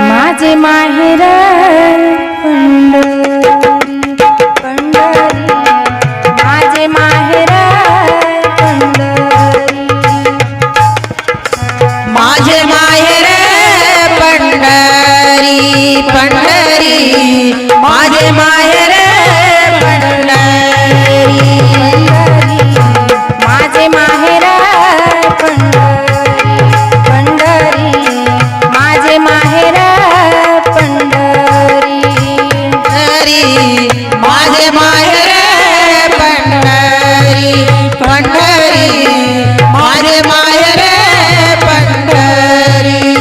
माझे माहेर पंढरी, माझे माहेर पंढरी, माझे माहेर पंढरी पंढरी, माझे माहेर पंढरी माझे माहेर पंढरी पंढरी, माझे माहेर पंढरी माझे माहेर पंढरी पंढरी, माझे माहेर पंढरी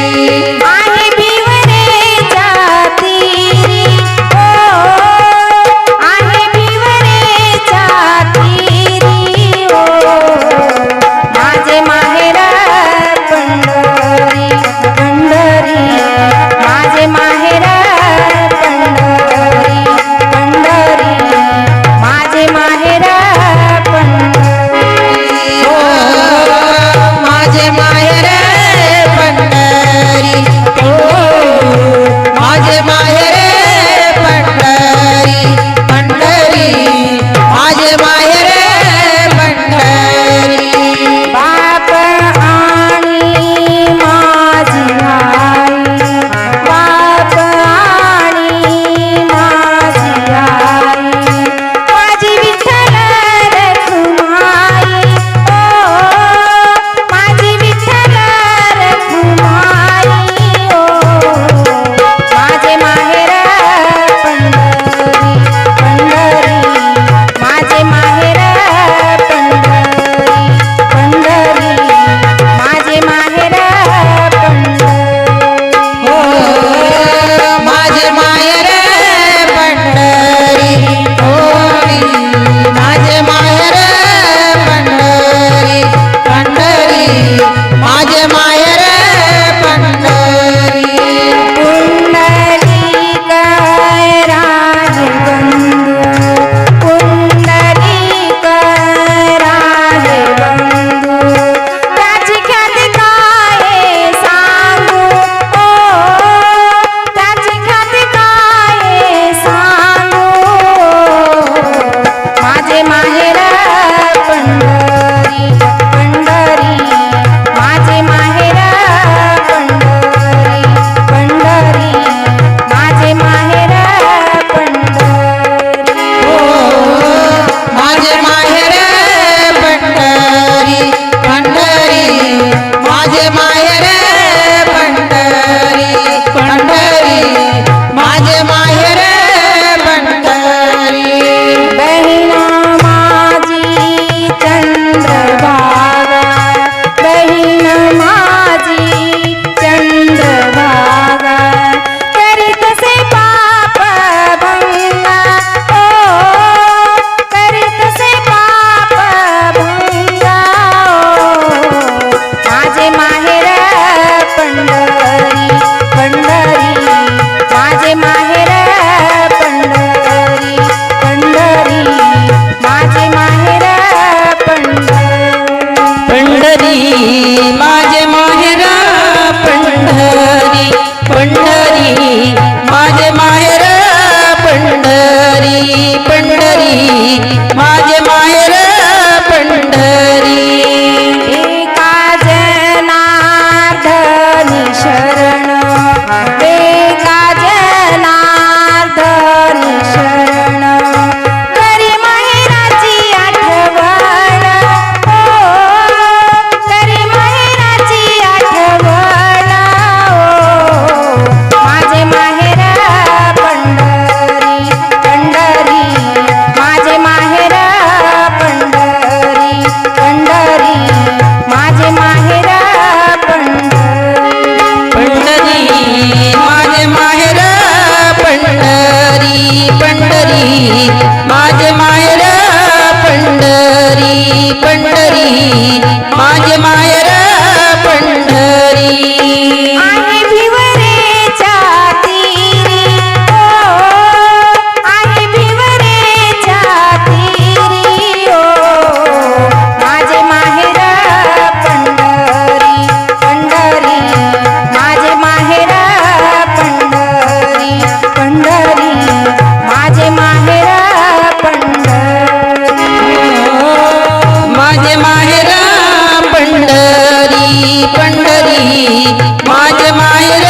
पंढरी माझे माहेर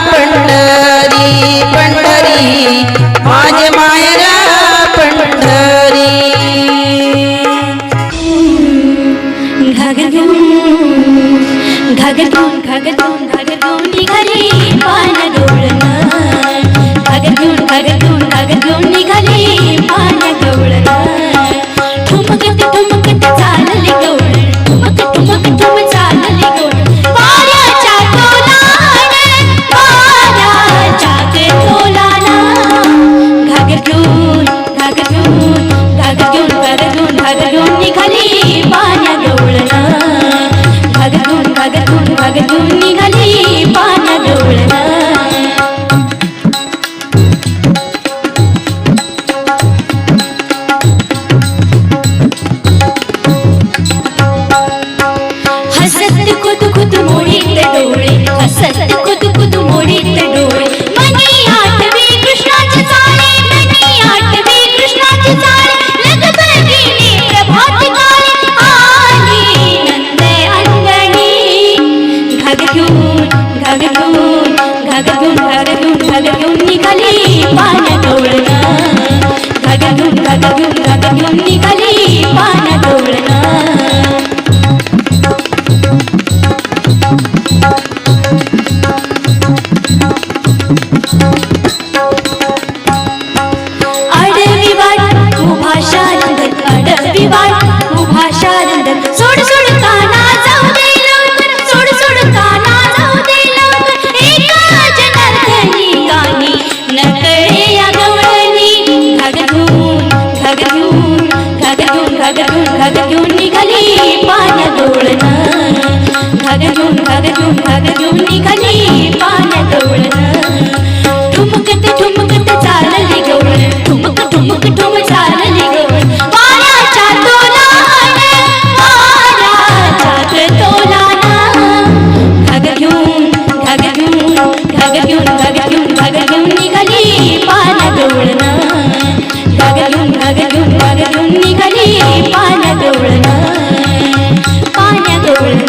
पंढरी पंढरी माझे माहेर पंढरी घागर घेऊन निघाली पान गवळण घागर घेऊन निघाली पान गवळण ठुमकत चालली गवळण ठुम चालली गवळण वाऱ्याच्या तोलाना घागर घेऊन निघाली पान गवळण घागर घेऊन निघाली पान गवळण हसत खुद मोडीत डोळे हसत खुद मोडीत डोळे मनी आठवी कृष्णाची चाळे मनी आठवी कृष्णाची चाळे लगबगीने प्रभात काळी आली नंद अंगणी घागर घेऊन निघाली पान गवळण घागर घेऊन निघाली पान गवळण अडवी वाट उभा शारंगन सोड काना जाऊ दे लवकर सोड काना जाऊ दे लवकर एका जनार्दनी गाणी नकळे या गवळणी घागर घेऊन निघाली पान गवळण घागर घेऊन निघाली पान गवळण ठुमकत चालली गवळण ठुम चालली गवळण वाऱ्याच्या तोलाना घागर घेऊन निघाली पान गवळण घागर घेऊन निघाली पान गवळण पान गवळण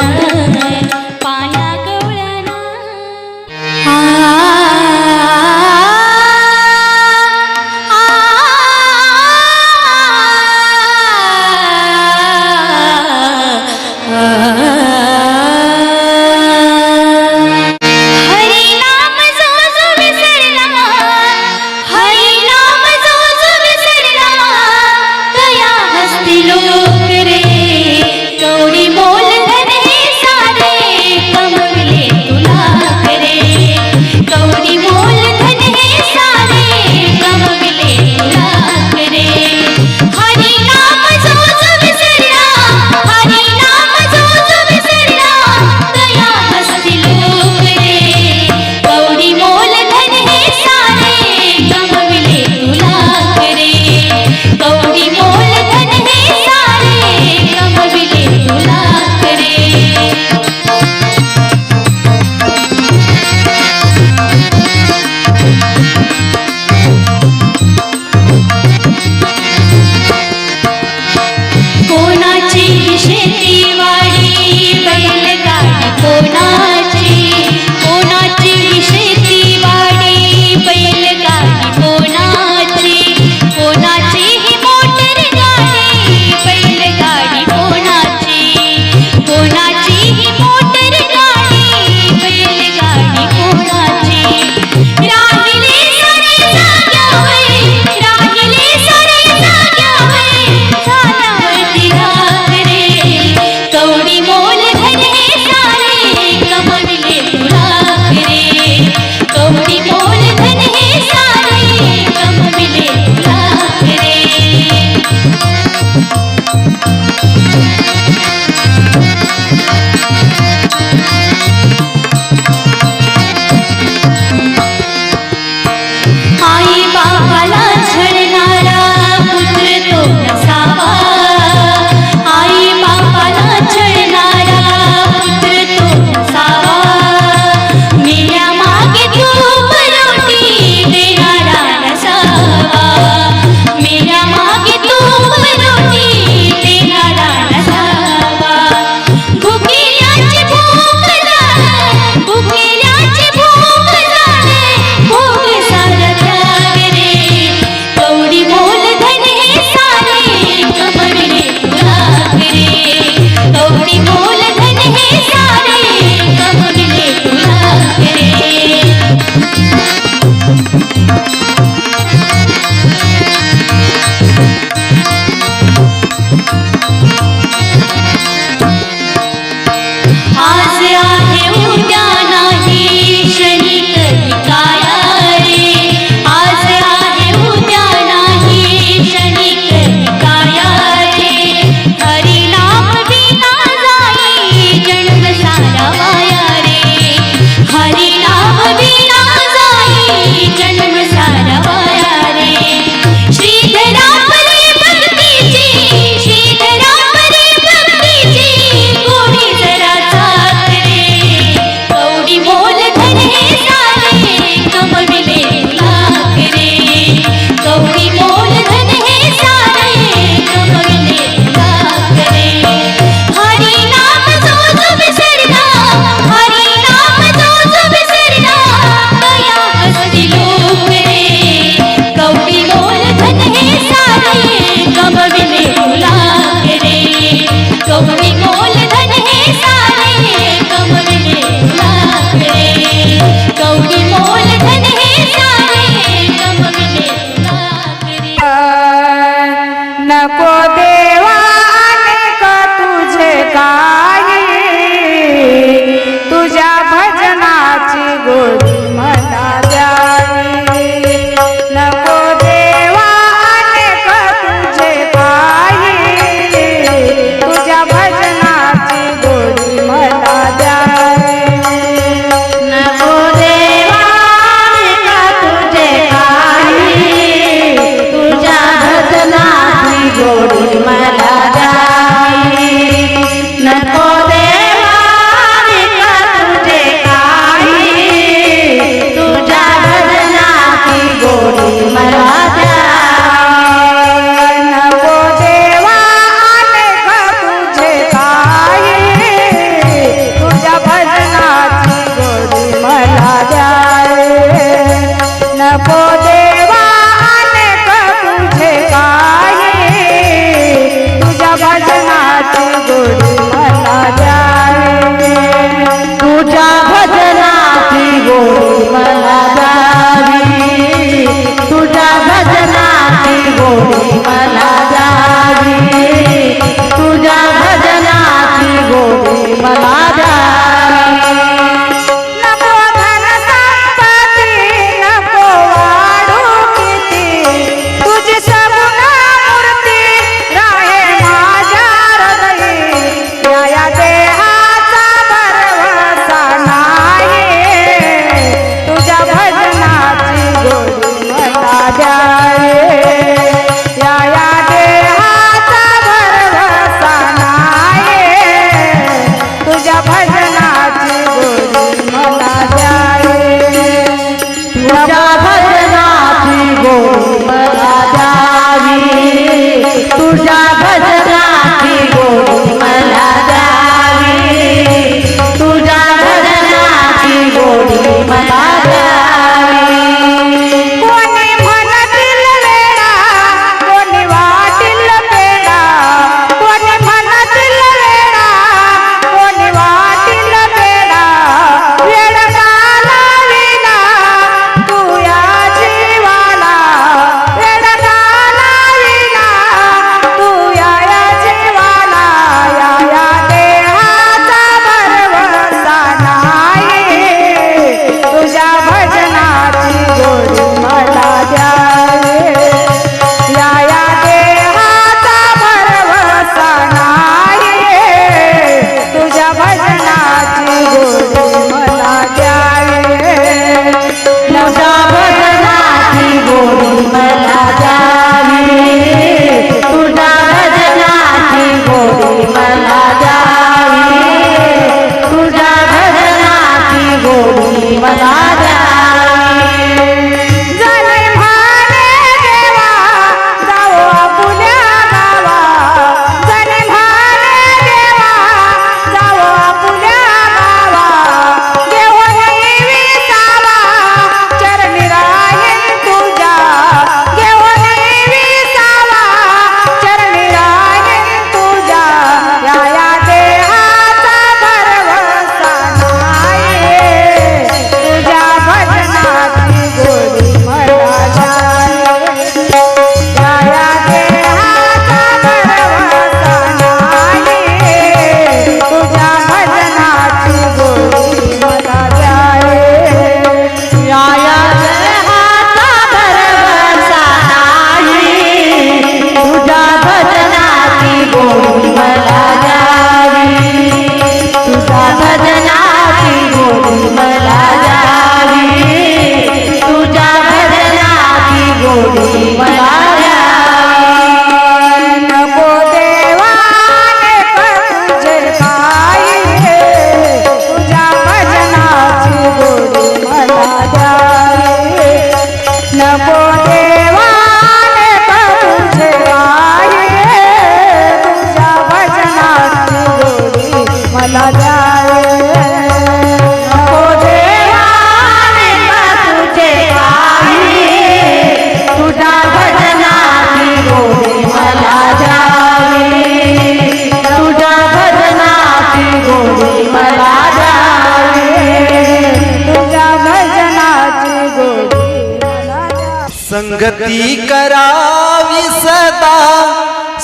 संगती करावी सदा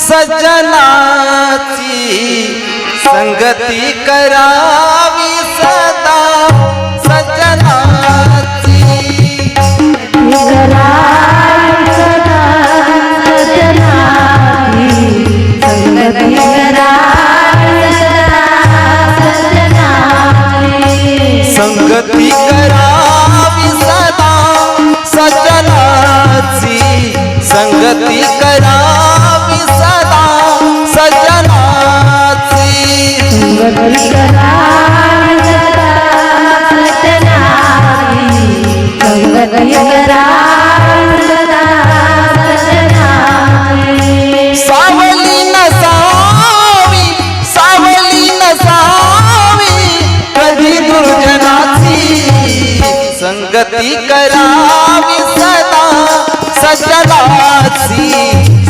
सज्जनाची, संगती करावी सदा सज्जनाची, संगती करावी सदा सज्जनाची, संगती करावी सदा सज्जनाची, सावली नसावी, सावली नसावी कधी दुर्जनाची, संगती करावी सदा सज्जनाची,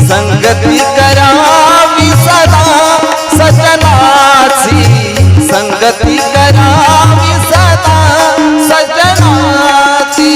संगती करावी सदा सज्जनाची, संगती करावी सदा सज्जनाची,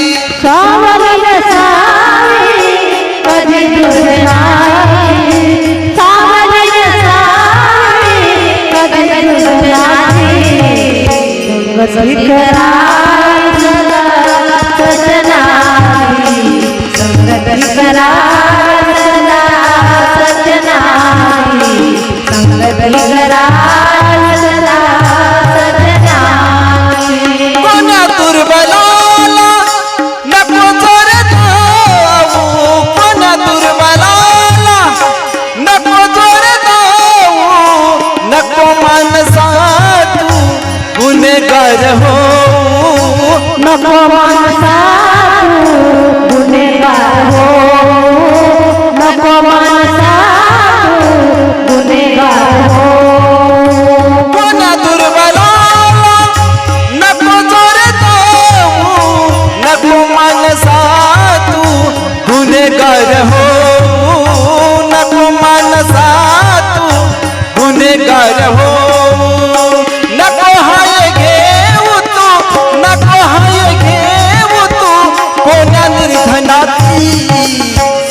कोण्या दुर्बलाला नको जोर दाऊ, कोण्या दुर्बलाला नको जोर दाऊ, नको मानसा तू गुन्हेगार हो, नको मानसा गुन्हेगार हो, नको मानसा गुन्हेगार हो, कोण्या दुर्बलाला नको जोर दाऊ, नको मानसा तू गुन्हेगार हो, नको मानसा तू गुन्हेगार हो, नको हाय घेऊ तू, नको हाय घेऊ तू कोण्या निर्धनाची,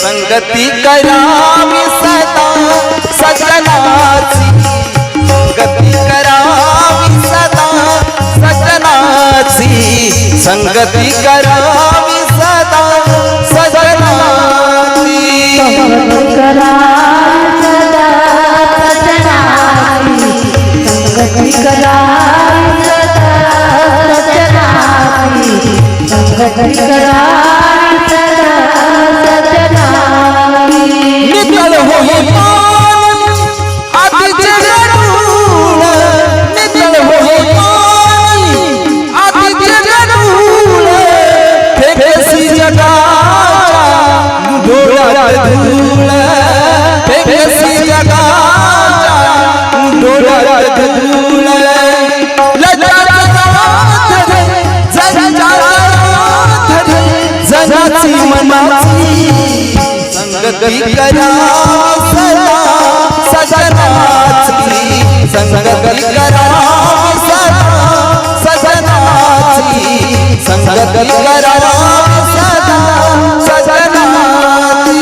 संगती करावी सदा सज्जनाची, संगती करावी सदा सज्जनाची, संगती करावी सदा सज्जनाची, नितळ होई मान आतीचे गरुड, नितळ होई मान आतीचे गरुड, फेकेसी जगाच्या डोळ्यात धूळ, फेकेसी जगाच्या डोळ्यात धूळ, जनाची मनाची, संगती करावी सदा सज्जनाची, संगती करावी सदा सज्जनाची, संगती करावी सदा सज्जनाची,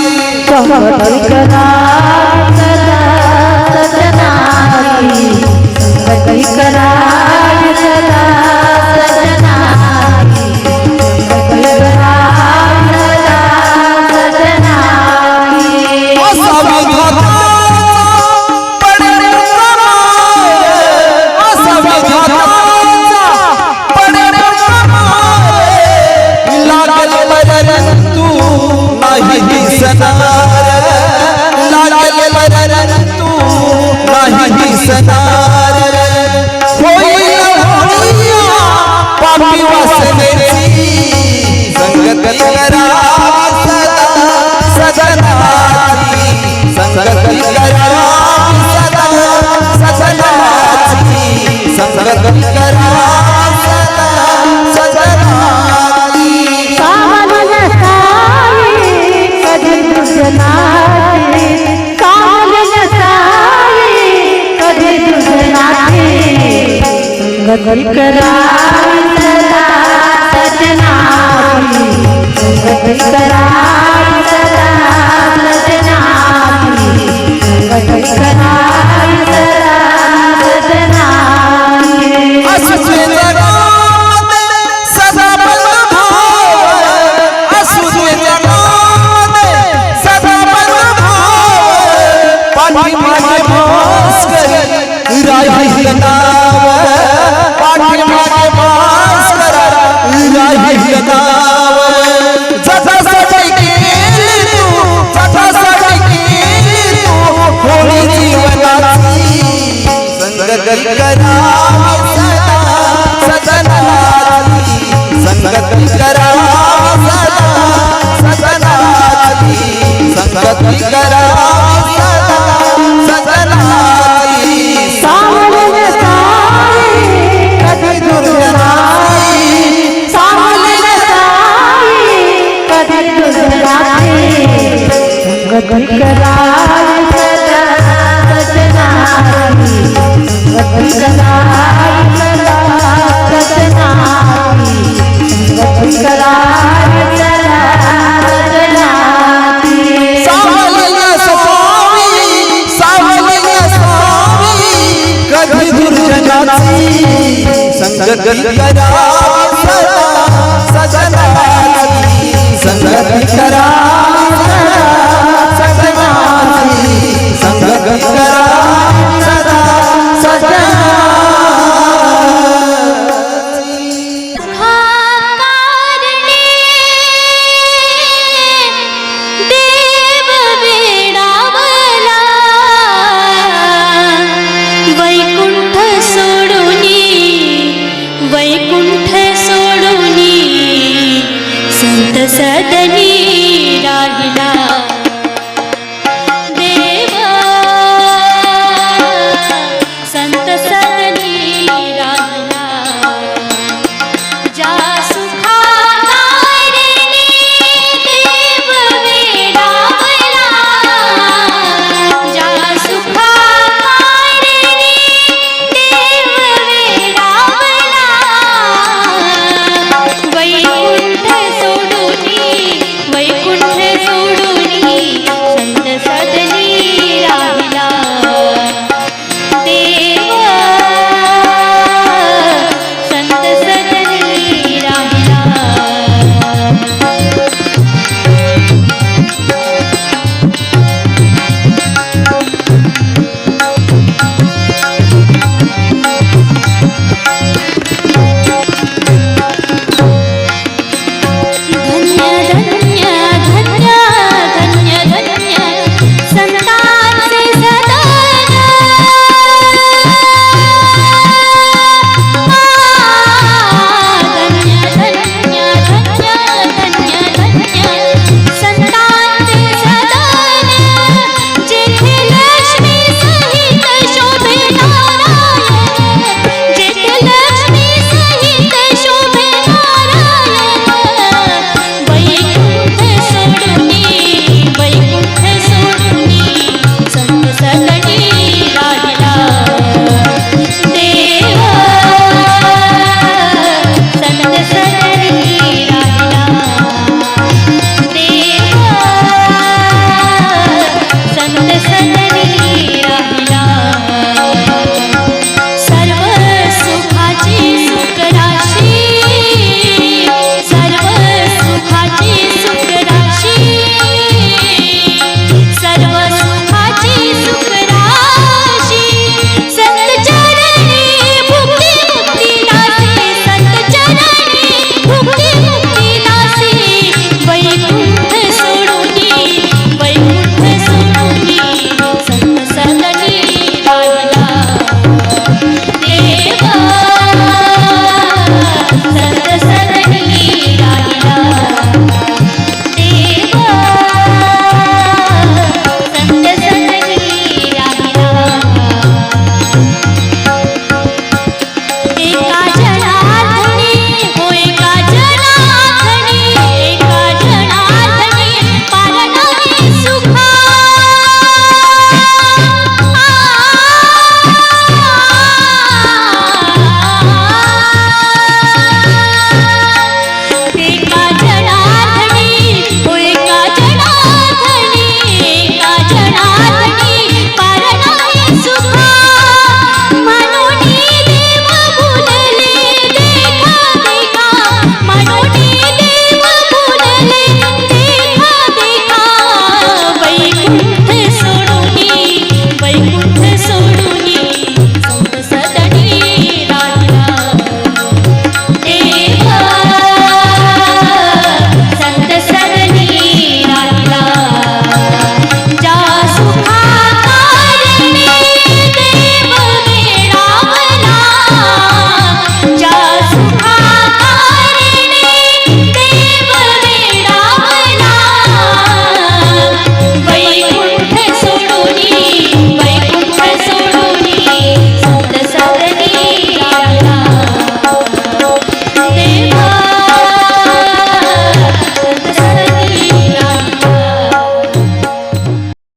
राहील नाव जगासाठी केली तू जगासाठी केली तू होळी जीवनाची संगती करावी सदा सदनाची संगती करावी सदा सदनाची संगती करावी सदा सदनाची सावलेले साई कधी दूर नाही सावलेले साई कधी दूर नाही संगती करावी सदा सजनाची संगती करावी सदा सजनाची संगती करावी सदा सजनाची सावलेले स्वामी कधी दुर्जनाची संगती करावी सदा सजनाची संगती करावी